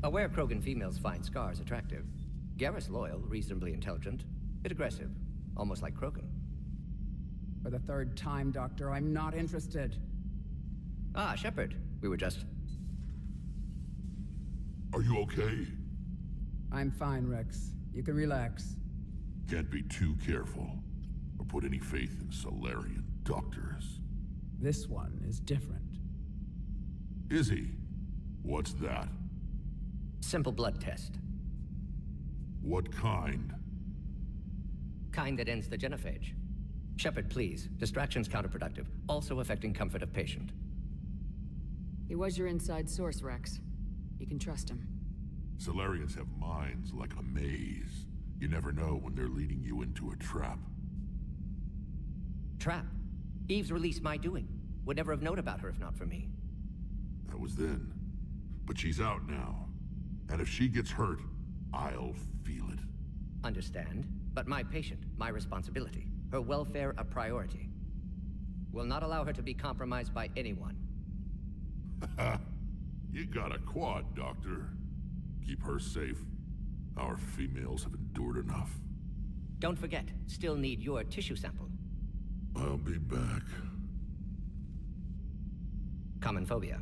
Aware Krogan females find scars attractive. Garrus loyal, reasonably intelligent, bit aggressive, almost like Krogan. For the third time, Doctor, I'm not interested. Ah, Shepard. We were just... Are you okay? I'm fine, Rex. You can relax. Can't be too careful, or put any faith in Solarian doctors. This one is different. Is he? What's that? Simple blood test. What kind? Kind that ends the genophage. Shepard, please. Distraction's counterproductive, also affecting comfort of patient. He was your inside source, Rex. You can trust him. Solarians have minds like a maze. You never know when they're leading you into a trap. Trap? Eve's release my doing. Would never have known about her if not for me. That was then. But she's out now. And if she gets hurt, I'll feel it. Understand. But my patient, my responsibility. Her welfare a priority. Will not allow her to be compromised by anyone. You got a quad, Doctor. Keep her safe. Our females have endured enough. Don't forget, still need your tissue sample. I'll be back. Common phobia.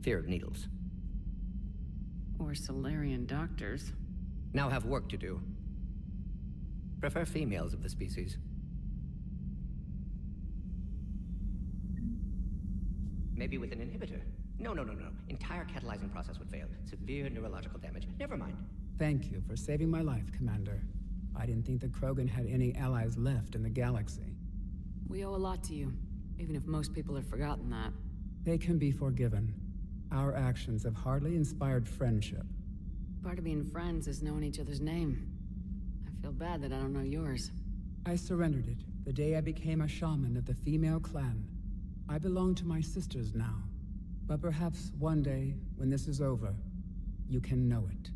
Fear of needles. Or Solarian doctors. Now have work to do. Prefer females of the species. Maybe with an inhibitor. No. Entire catalyzing process would fail. Severe neurological damage. Never mind. Thank you for saving my life, Commander. I didn't think the Krogan had any allies left in the galaxy. We owe a lot to you, even if most people have forgotten that. They can be forgiven. Our actions have hardly inspired friendship. Part of being friends is knowing each other's name. I feel bad that I don't know yours. I surrendered it the day I became a shaman of the female clan. I belong to my sisters now. But perhaps one day, when this is over, you can know it.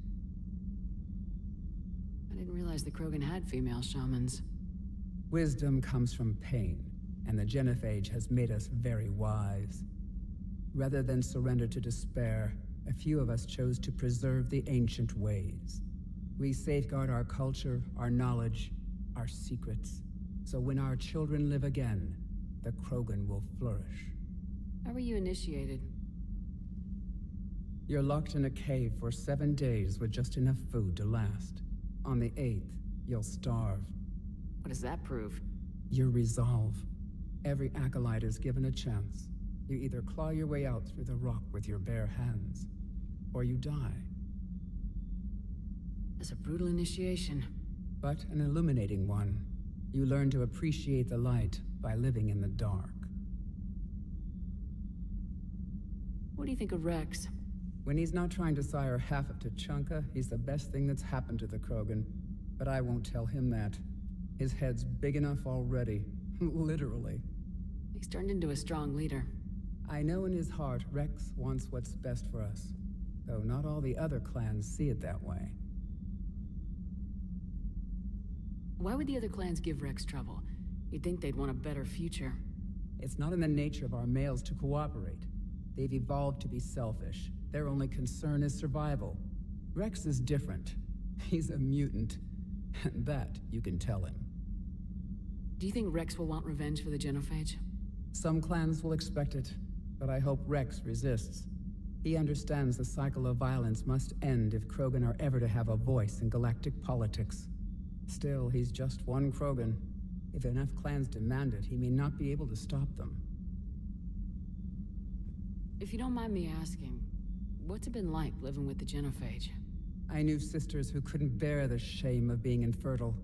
I didn't realize the Krogan had female shamans. Wisdom comes from pain, and the genophage has made us very wise. Rather than surrender to despair, a few of us chose to preserve the ancient ways. We safeguard our culture, our knowledge, our secrets, so when our children live again, the Krogan will flourish. How were you initiated? You're locked in a cave for 7 days with just enough food to last. On the 8th, you'll starve. What does that prove? Your resolve. Every acolyte is given a chance. You either claw your way out through the rock with your bare hands, or you die. That's a brutal initiation. But an illuminating one. You learn to appreciate the light by living in the dark. What do you think of Rex? When he's not trying to sire half of Tuchanka, he's the best thing that's happened to the Krogan. But I won't tell him that. His head's big enough already. Literally. He's turned into a strong leader. I know in his heart Rex wants what's best for us. Though not all the other clans see it that way. Why would the other clans give Rex trouble? You'd think they'd want a better future. It's not in the nature of our males to cooperate. They've evolved to be selfish. Their only concern is survival. Rex is different. He's a mutant. And that you can tell him. Do you think Rex will want revenge for the genophage? Some clans will expect it, but I hope Rex resists. He understands the cycle of violence must end if Krogan are ever to have a voice in galactic politics. Still, he's just one Krogan. If enough clans demand it, he may not be able to stop them. If you don't mind me asking, what's it been like living with the genophage? I knew sisters who couldn't bear the shame of being infertile.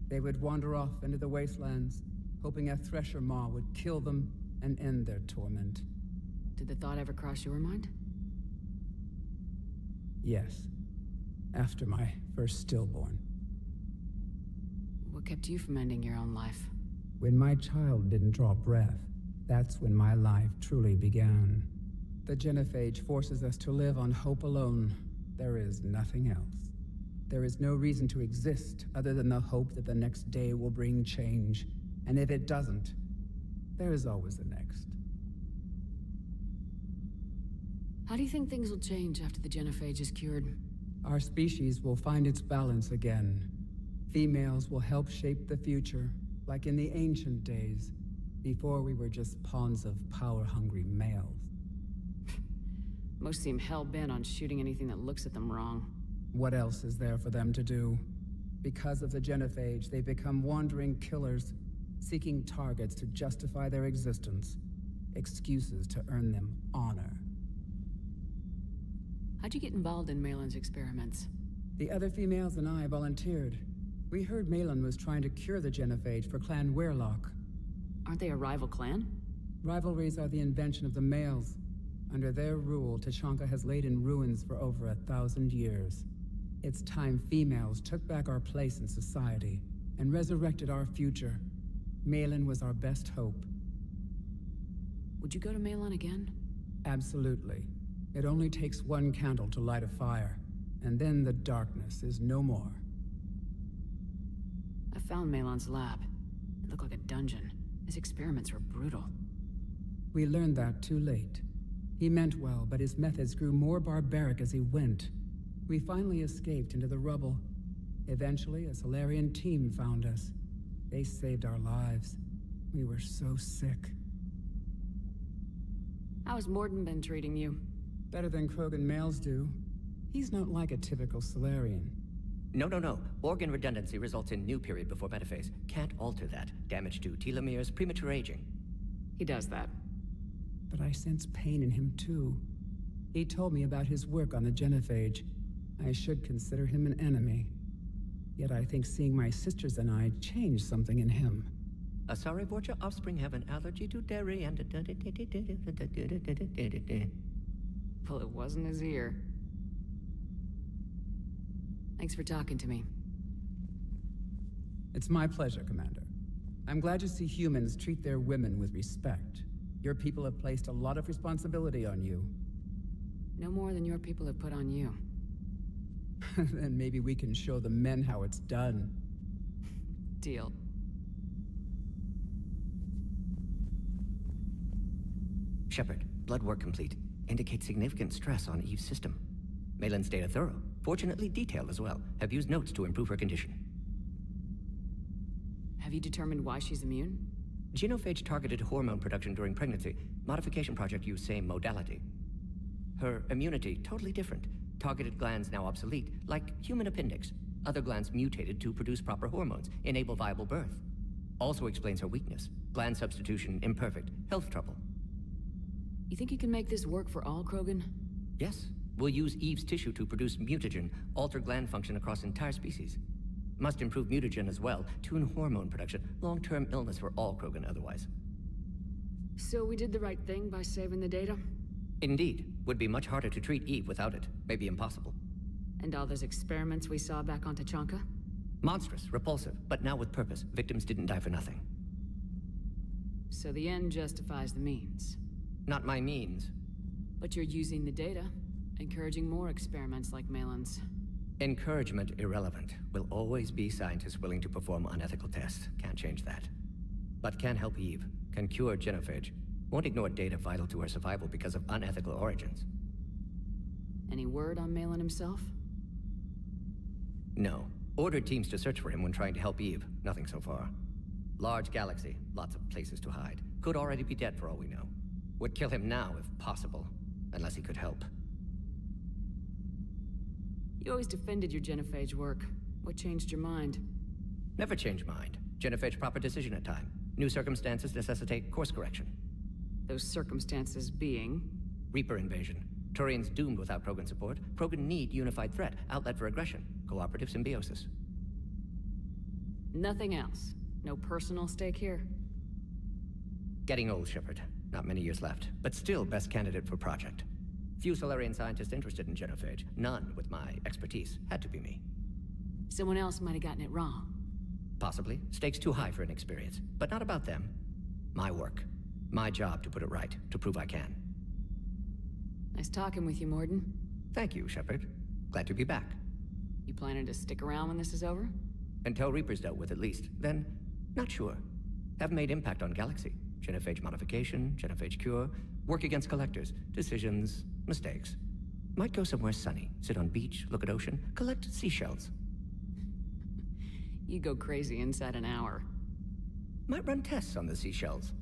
They would wander off into the wastelands, hoping a thresher maw would kill them and end their torment. Did the thought ever cross your mind? Yes. After my first stillborn. What kept you from ending your own life? When my child didn't draw breath, that's when my life truly began. The genophage forces us to live on hope alone. There is nothing else. There is no reason to exist other than the hope that the next day will bring change. And if it doesn't, there is always the next. How do you think things will change after the genophage is cured? Our species will find its balance again. Females will help shape the future, like in the ancient days, before we were just pawns of power-hungry males. Most seem hell-bent on shooting anything that looks at them wrong. What else is there for them to do? Because of the genophage, they become wandering killers, seeking targets to justify their existence, excuses to earn them honor. How'd you get involved in Malin's experiments? The other females and I volunteered. We heard Malin was trying to cure the genophage for Clan Weirlock. Aren't they a rival clan? Rivalries are the invention of the males. Under their rule, Tuchanka has laid in ruins for over 1,000 years. It's time females took back our place in society and resurrected our future. Malin was our best hope. Would you go to Malin again? Absolutely. It only takes one candle to light a fire, and then the darkness is no more. I found Malin's lab. It looked like a dungeon. His experiments were brutal. We learned that too late. He meant well, but his methods grew more barbaric as he went. We finally escaped into the rubble. Eventually, a Solarian team found us. They saved our lives. We were so sick. How's Mordin been treating you? Better than Krogan males do. He's not like a typical Solarian. No. Organ redundancy results in new period before metaphase. Can't alter that. Damage to telomeres, premature aging. He does that. But I sense pain in him too. He told me about his work on the genophage. I should consider him an enemy. Yet I think seeing my sisters and I changed something in him. Sorry, Vorcha offspring have an allergy to dairy and... Well, it wasn't his ear. Thanks for talking to me. It's my pleasure, Commander. I'm glad to see humans treat their women with respect. Your people have placed a lot of responsibility on you. No more than your people have put on you. Then maybe we can show the men how it's done. Deal. Shepard, blood work complete. Indicates significant stress on Eve's system. Malin's data thorough. Fortunately detailed as well. Have used notes to improve her condition. Have you determined why she's immune? Genophage targeted hormone production during pregnancy. Modification project used same modality. Her immunity, totally different. Targeted glands now obsolete, like human appendix. Other glands mutated to produce proper hormones, enable viable birth. Also explains her weakness. Gland substitution imperfect. Health trouble. You think you can make this work for all Krogan? Yes. We'll use Eve's tissue to produce mutagen, alter gland function across entire species. Must improve mutagen as well, tune hormone production, long-term illness for all Krogan otherwise. So we did the right thing by saving the data? Indeed. Would be much harder to treat Eve without it. Maybe impossible. And all those experiments we saw back on Tuchanka? Monstrous, repulsive, but now with purpose. Victims didn't die for nothing. So the end justifies the means. Not my means. But you're using the data, encouraging more experiments like Malin's. Encouragement irrelevant. Will always be scientists willing to perform unethical tests. Can't change that. But can help Eve. Can cure genophage. Won't ignore data vital to her survival because of unethical origins. Any word on Malin himself? No. Ordered teams to search for him when trying to help Eve. Nothing so far. Large galaxy. Lots of places to hide. Could already be dead for all we know. Would kill him now if possible. Unless he could help. You always defended your genophage work. What changed your mind? Never change mind. Genophage proper decision at time. New circumstances necessitate course correction. Those circumstances being? Reaper invasion. Turians doomed without Krogan support. Krogan need unified threat, outlet for aggression. Cooperative symbiosis. Nothing else. No personal stake here? Getting old, Shepard. Not many years left, but still best candidate for project. Few Solarian scientists interested in genophage. None with my expertise. Had to be me. Someone else might have gotten it wrong. Possibly. Stakes too high for inexperience. But not about them. My work. My job to put it right, to prove I can. Nice talking with you, Mordin. Thank you, Shepard. Glad to be back. You planning to stick around when this is over? Until Reaper's dealt with, at least. Then, not sure. Haven't made impact on Galaxy. Genophage modification, genophage cure. Work against collectors. Decisions, mistakes. Might go somewhere sunny. Sit on beach, look at ocean, collect seashells. You go crazy inside an hour. Might run tests on the seashells.